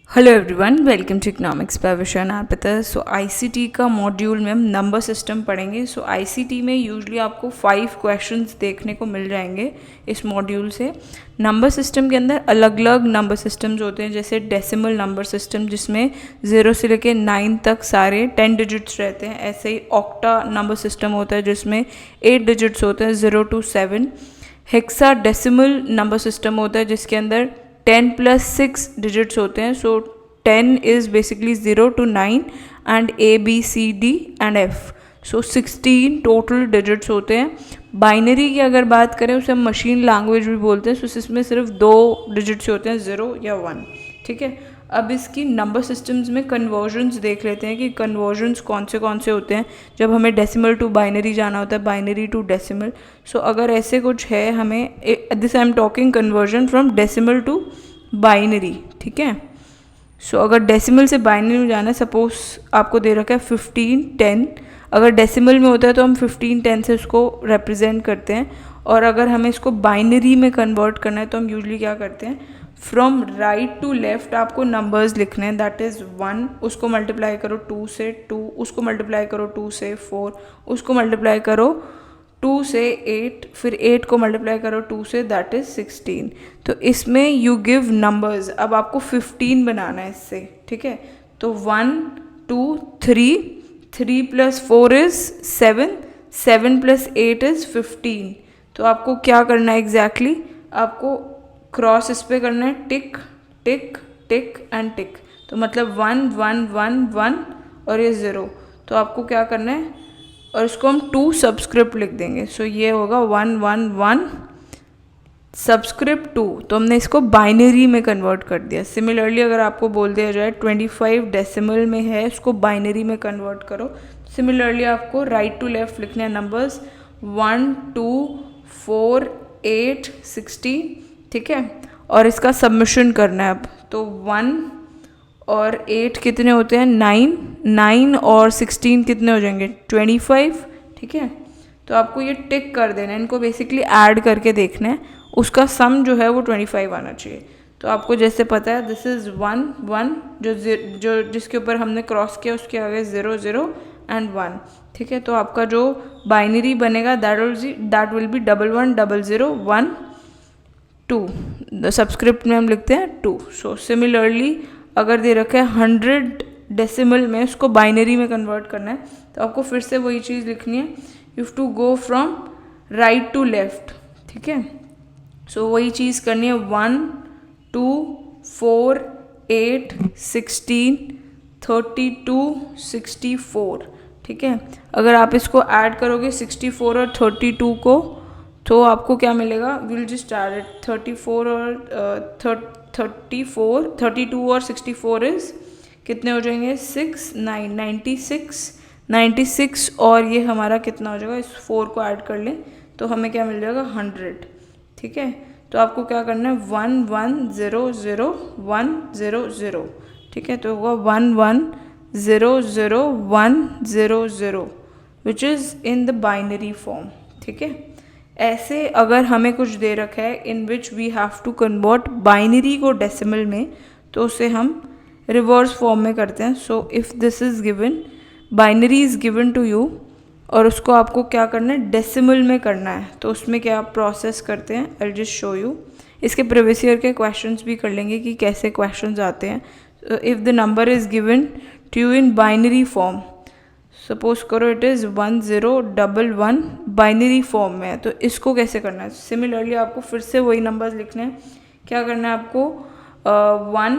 Hello everyone, welcome to economics by Vishan Arpita. So ICT का module में हम नंबर सिस्टम पढ़ेंगे। सो आईसीटी में यूजुअली आपको 5 क्वेश्चंस देखने को मिल जाएंगे इस मॉड्यूल से। नंबर सिस्टम के अंदर अलग अलग नंबर सिस्टम्स होते हैं, जैसे डेसिमल नंबर सिस्टम जिसमें 0 से लेकर 9 तक सारे 10 डिजिट्स रहते हैं। ऐसे ही ऑक्टा नंबर सिस्टम होता है जिसमें 8 डिजिट्स होते हैं 0 to 7। Hexa decimal number system होता है जिसके अंदर 10 + 6 डिजिट्स होते हैं। सो 10 is basically 0 to 9 and A B C D and F। So 16 total digits होते हैं। बाइनरी की अगर बात करें उसे हम मशीन लैंग्वेज भी बोलते हैं। सो इसमें सिर्फ 2 डिजिट्स होते हैं, 0 या 1। ठीक है, अब इसकी नंबर सिस्टम्स में कन्वर्जन्स देख लेते हैं कि कन्वर्जन्स कौन से होते हैं जब हमें डेसिमल टू बाइनरी जाना होता है, बाइनरी टू डेसिमल। सो अगर ऐसे कुछ है, हमें this I am talking conversion from decimal to binary. ठीक है, सो अगर डेसिमल से बाइनरी में जाना है, सपोज आपको दे रखा है 1510। अगर डेसिमल में होता है तो हम 1510 से उसको रिप्रेजेंट करते हैं, और अगर हमें इसको बाइनरी में कन्वर्ट करना है तो हम यूजुअली क्या करते हैं, फ्रॉम राइट टू लेफ्ट आपको नंबर्स लिखने हैं। दैट इज़ 1, उसको मल्टीप्लाई करो 2 से 2, उसको मल्टीप्लाई करो 2 से 4, उसको मल्टीप्लाई करो 2 से 8, फिर 8 को मल्टीप्लाई करो 2 से, दैट इज़ 16। तो इसमें यू गिव नंबर्स। अब आपको 15 बनाना है इससे। ठीक है, तो 1 2 3, 3 + 4 इज़ 7, 7 + 8 इज़ 15। तो आपको क्या करना है एग्जैक्टली, आपको क्रॉस इस पे करना है, टिक टिक टिक एंड टिक। तो मतलब 1 1 1 1 और ये 0। तो आपको क्या करना है, और इसको हम 2 सबस्क्रिप्ट लिख देंगे। सो ये होगा 1 1 1 सबस्क्रिप्ट 2। तो हमने इसको बाइनरी में कन्वर्ट कर दिया। सिमिलरली अगर आपको बोल दिया जाए 25 डेसिमल में है, उसको बाइनरी में कन्वर्ट करो। सिमिलरली आपको राइट टू लेफ्ट लिखने हैं नंबर्स 1 2 4 8 16। ठीक है, और इसका सबमिशन करना है अब। तो 1 और 8 कितने होते हैं, 9, 9 और 16 कितने हो जाएंगे, 25। ठीक है, तो आपको ये टिक कर देना है, इनको बेसिकली ऐड करके देखना है, उसका सम जो है वो 25 आना चाहिए। तो आपको जैसे पता है दिस इज़ 1 1, जो जिसके ऊपर हमने क्रॉस किया उसके आगे 0 0 एंड 1। ठीक है, तो आपका जो बाइनरी बनेगा दैट विल बी 1 1 0 0 1 2। सबस्क्रिप्ट में हम लिखते हैं 2। सो सिमिलरली अगर दे रखा है 100 डेसिमल में, उसको बाइनरी में कन्वर्ट करना है, तो आपको फिर से वही चीज़ लिखनी है, you have to go from right to left. ठीक है, सो वही चीज़ करनी है, 1 2 4 8 16 32 64। ठीक है, अगर आप इसको ऐड करोगे 64 और 32 को, तो आपको क्या मिलेगा, विल जस्ट ऐड इट, 34 और 34 32 और 64 इज कितने हो जाएंगे, 6 9 96 96। और ये हमारा कितना हो जाएगा, इस 4 को ऐड कर लें तो हमें क्या मिल जाएगा, 100। ठीक है, तो आपको क्या करना है, 1 1 0 0 1 0 0। ठीक है, तो होगा 1 1 0 0 1 0 0 which is in the binary form. ठीक है, ऐसे अगर हमें कुछ दे रखा है in which we have to convert binary को डेसिमल में, तो उसे हम रिवर्स फॉर्म में करते हैं। So if this is given, binary is given to you, और उसको आपको क्या करना है, डेसिमल में करना है, तो उसमें क्या प्रोसेस करते हैं, आई जस्ट शो यू। इसके प्रीवियस ईयर के क्वेश्चंस भी कर लेंगे कि कैसे क्वेश्चंस आते हैं। If the number is given to you in binary form, suppose करो इट इज़ 1 0 1 1, बाइनरी फॉर्म में है, तो इसको कैसे करना है। सिमिलरली आपको फिर से वही नंबर्स लिखने हैं। क्या करना है आपको, 1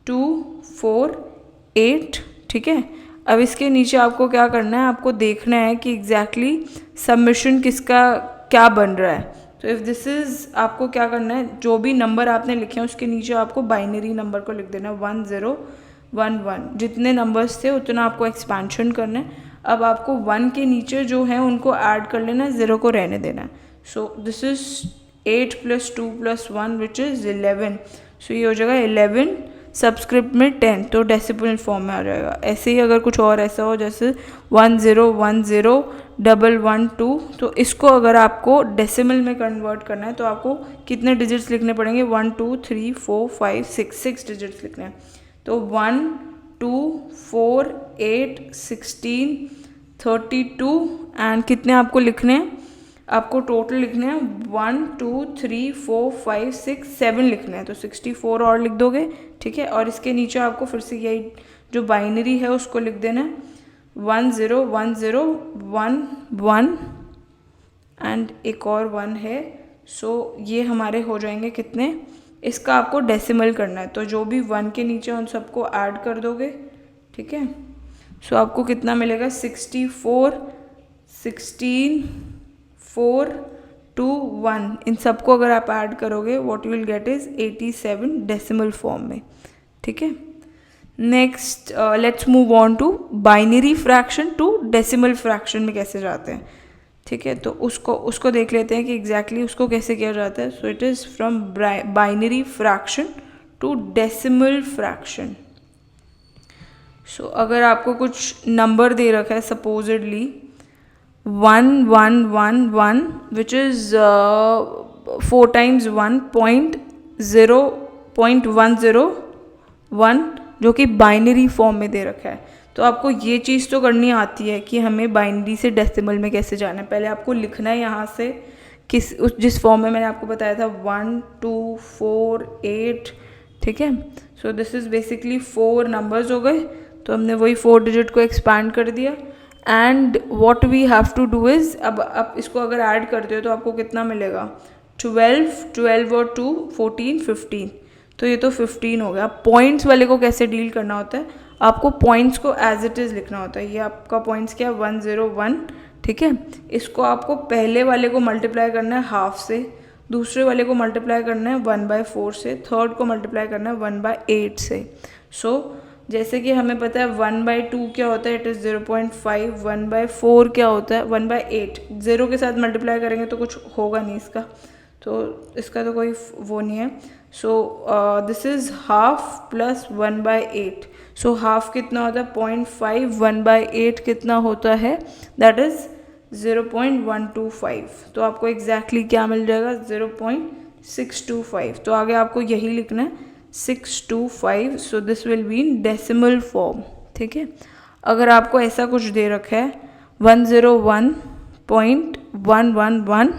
2 4 8। ठीक है, अब इसके नीचे आपको क्या करना है, आपको देखना है कि एग्जैक्टली सबमिशन किसका क्या बन रहा है। तो इफ़ दिस इज़, आपको क्या करना है, जो भी नंबर आपने लिखे हैं उसके नीचे आपको बाइनरी नंबर को लिख देना है, 1 0 1 1। जितने नंबर्स थे उतना आपको एक्सपेंशन करना है। अब आपको 1 के नीचे जो है उनको ऐड कर लेना है, 0 को रहने देना है। So this is 8 + 2 + 1 which is 11। सो ये हो जाएगा 11 सबस्क्रिप्ट में 10, तो डेसिमल फॉर्म में आ जाएगा। ऐसे ही अगर कुछ और ऐसा हो जैसे 10101112, तो इसको अगर आपको डेसिमल में कन्वर्ट करना है तो आपको कितने डिजिट्स लिखने पड़ेंगे, 1 2 3 4 5 6 डिजिट्स लिखने हैं। तो 1 2 4 8 16 32 एंड कितने आपको लिखने हैं, आपको टोटल लिखने हैं 1 2 3 4 5 6 7 लिखने हैं, तो 64 और लिख दोगे, ठीक है। और इसके नीचे आपको फिर से यही जो बाइनरी है उसको लिख देना है 1 0 1 0 1 1 एंड एक और 1 है। सो ये हमारे हो जाएंगे कितने, इसका आपको डेसिमल करना है, तो जो भी 1 के नीचे उन सबको ऐड कर दोगे, ठीक है। सो आपको कितना मिलेगा, 64 16 4 2 1, इन सबको अगर आप ऐड करोगे what you will get is 87 decimal form में, ठीक है। Next let's move on to binary fraction to decimal fraction में कैसे जाते हैं, ठीक है। तो उसको देख लेते हैं कि एग्जैक्टली उसको कैसे किया जाता है। So it is from binary fraction to decimal fraction. So अगर आपको कुछ नंबर दे रखा है सपोजिडली 1 1 1 1 विच इज़ 4 times 1 0.101 जो कि बाइनरी फॉर्म में दे रखा है। तो आपको ये चीज़ तो करनी आती है कि हमें बाइनरी से डेसिमल में कैसे जाना है। पहले आपको लिखना है यहाँ से जिस फॉर्म में मैंने आपको बताया था 1 2 4 8, ठीक है। So this is basically 4 numbers हो गए, तो हमने वही 4 डिजिट को एक्सपैंड कर दिया। And what we have to do is, अब आप इसको अगर ऐड करते हो तो आपको कितना मिलेगा, 12 और 2 14 15, तो ये तो 15 हो गया। पॉइंट्स वाले को कैसे डील करना होता है, आपको पॉइंट्स को एज इट इज़ लिखना होता है। ये आपका पॉइंट्स क्या है 101, ठीक है। इसको आपको पहले वाले को मल्टीप्लाई करना है हाफ से, दूसरे वाले को मल्टीप्लाई करना है 1/4 से, थर्ड को मल्टीप्लाई करना है 1/8 से। सो जैसे कि हमें पता है 1/2 क्या होता है, इट इज़ 0.5, 1/4 क्या होता है 1/8, 0 के साथ मल्टीप्लाई करेंगे तो कुछ होगा नहीं इसका, तो इसका तो कोई वो नहीं है। So this is half plus 1/8, so half कितना होता है 0.5, 1/8 कितना होता है, दैट इज़ 0.125, तो आपको एग्जैक्टली क्या मिल जाएगा 0.625। तो आगे आपको यही लिखना है 625, so this will be in decimal form, ठीक है। अगर आपको ऐसा कुछ दे रखा है 101.111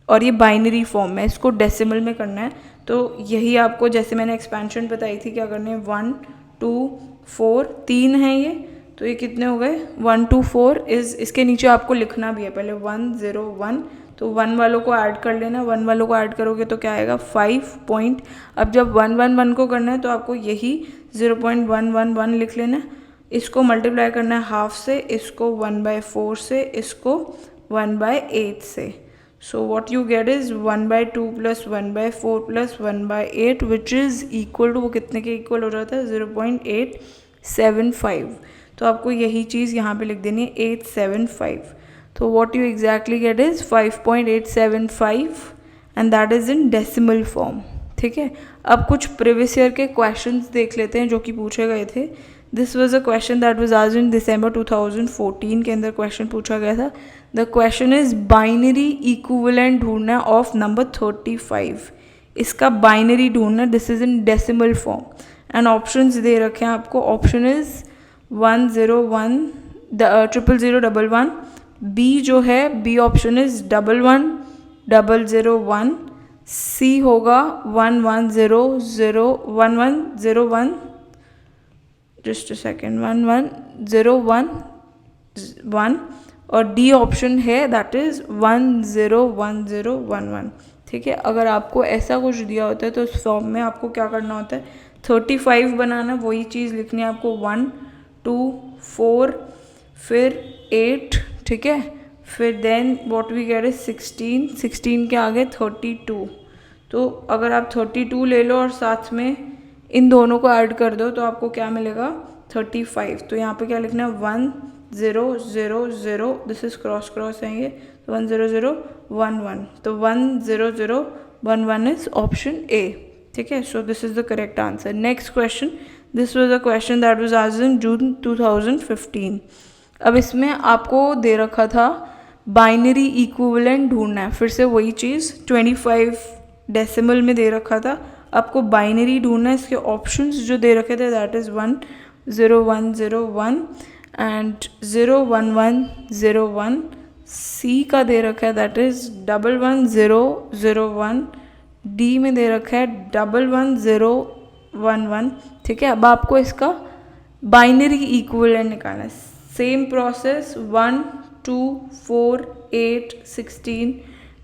और ये बाइनरी फॉर्म में, इसको डेसिमल में करना है, तो यही आपको जैसे मैंने एक्सपेंशन बताई थी क्या करने, 1 2 4 3 है ये, तो ये कितने हो गए 1 2 4 इज़, इसके नीचे आपको लिखना भी है पहले 101, तो 1 वालों को ऐड कर लेना, 1 वालों को ऐड करोगे तो क्या आएगा 5 पॉइंट। अब जब 111 को करना है तो आपको यही 0.111 लिख लेना, इसको मल्टीप्लाई करना है हाफ से, इसको 1/4 से, इसको 1/8 से। So what you get is 1/2 plus 1/4 plus 1/8 which is equal to, वो कितने के इक्वल हो जाता है 0.875। तो आपको यही चीज़ यहाँ पे लिख देनी है 875। तो what you exactly get is 5.875 and that is in decimal form, ठीक है। अब कुछ प्रीवियस ईयर के क्वेश्चंस देख लेते हैं जो कि पूछे गए थे। This was a question that was asked in December 2014 के अंदर क्वेश्चन पूछा गया था। The question is binary equivalent ढूंढना ऑफ नंबर 35, इसका बाइनरी ढूंढना, this is in decimal form and options दे रखे हैं आपको। ऑप्शन इज 101 00011, बी जो है बी ऑप्शन इज 11001, सी होगा 1101, जस्ट अ सेकेंड 11011, और डी ऑप्शन है दैट इज 101011, ठीक है। अगर आपको ऐसा कुछ दिया होता है तो उस फॉर्म में आपको क्या करना होता है 35 बनाना, वही चीज़ लिखनी है आपको 1 2 4 फिर 8, ठीक है, फिर then what we get is 16 के आगे 32। तो अगर आप 32 ले लो और साथ में इन दोनों को ऐड कर दो तो आपको क्या मिलेगा 35। तो यहाँ पे क्या लिखना है 1000, दिस इज क्रॉस है ये, 10011, तो 10011 इज ऑप्शन ए, ठीक है. So this is the correct answer. Next question, this was a question that was asked in June 2015. अब इसमें आपको दे रखा था बाइनरी इक्विवेलेंट ढूंढना है. फिर से वही चीज़, 25 डेसिमल में दे रखा था, आपको बाइनरी ढूंढना है. इसके ऑप्शंस जो दे रखे थे दैट इज़ 10101 एंड 01101. सी का दे रखा है दैट इज़ 11001. डी में दे रखा है 11011. ठीक है. अब आपको इसका बाइनरी इक्विवेलेंट निकालना है. Same process 1, 2, 4, 8, 16.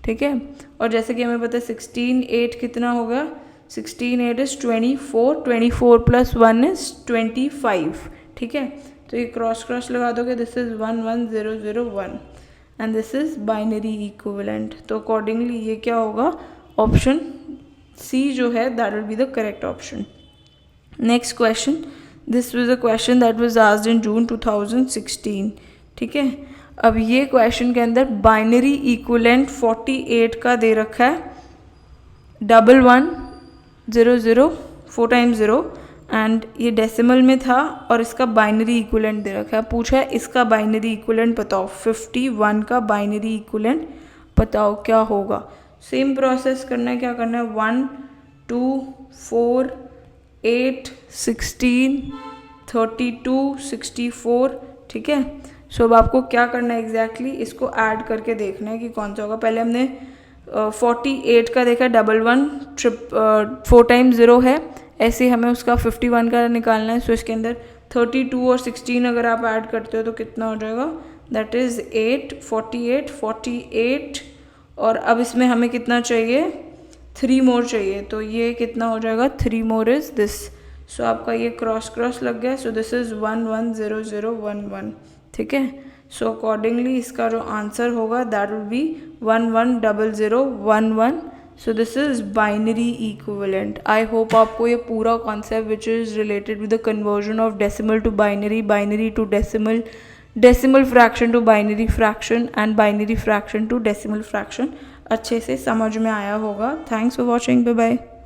ठीक है. और जैसे कि हमें पता है 16, 8 कितना हो गया, 16, 8 इज़ 24, 24 प्लस 1 इज़ 25. ठीक है. तो ये क्रॉस लगा दोगे, this is 11001 and this is binary equivalent. तो अकॉर्डिंगली ये क्या होगा, ऑप्शन सी जो है that will be the correct option. Next question, this was a question that was asked in June 2016. ठीक है. अब ये क्वेश्चन के अंदर बाइनरी इक्विवेलेंट 48 का दे रखा है, 1100 4 टाइम्स 0 एंड ये डेसिमल में था और इसका बाइनरी इक्विवेलेंट दे रखा है. पूछा है इसका बाइनरी इक्विवेलेंट बताओ. 51 का बाइनरी इक्विवेलेंट बताओ क्या होगा. सेम प्रोसेस करना है. क्या करना है, 1, 2, 4, 8, 16, 32, 64. ठीक है. सो अब आपको क्या करना है एग्जैक्टली, इसको ऐड करके देखना है कि कौन सा होगा. पहले हमने 48 का देखा, 11 4 टाइम्स 0 है, ऐसे हमें उसका 51 का निकालना है. सो इसके अंदर 32 और 16 अगर आप ऐड करते हो तो कितना हो जाएगा, दैट इज़ 8, 48, 48. और अब इसमें हमें कितना चाहिए, 3 मोर चाहिए. तो ये कितना हो जाएगा, 3 मोर इज़ दिस. सो आपका ये क्रॉस लग गया. So this is 110011. ठीक है. सो अकॉर्डिंगली इसका जो आंसर होगा that will be 110011. So this is binary equivalent. I hope आपको ये पूरा concept which is related with the conversion of decimal to binary, binary to decimal, decimal fraction to binary fraction and binary fraction to decimal fraction अच्छे से समझ में आया होगा. Thanks for watching. Bye bye.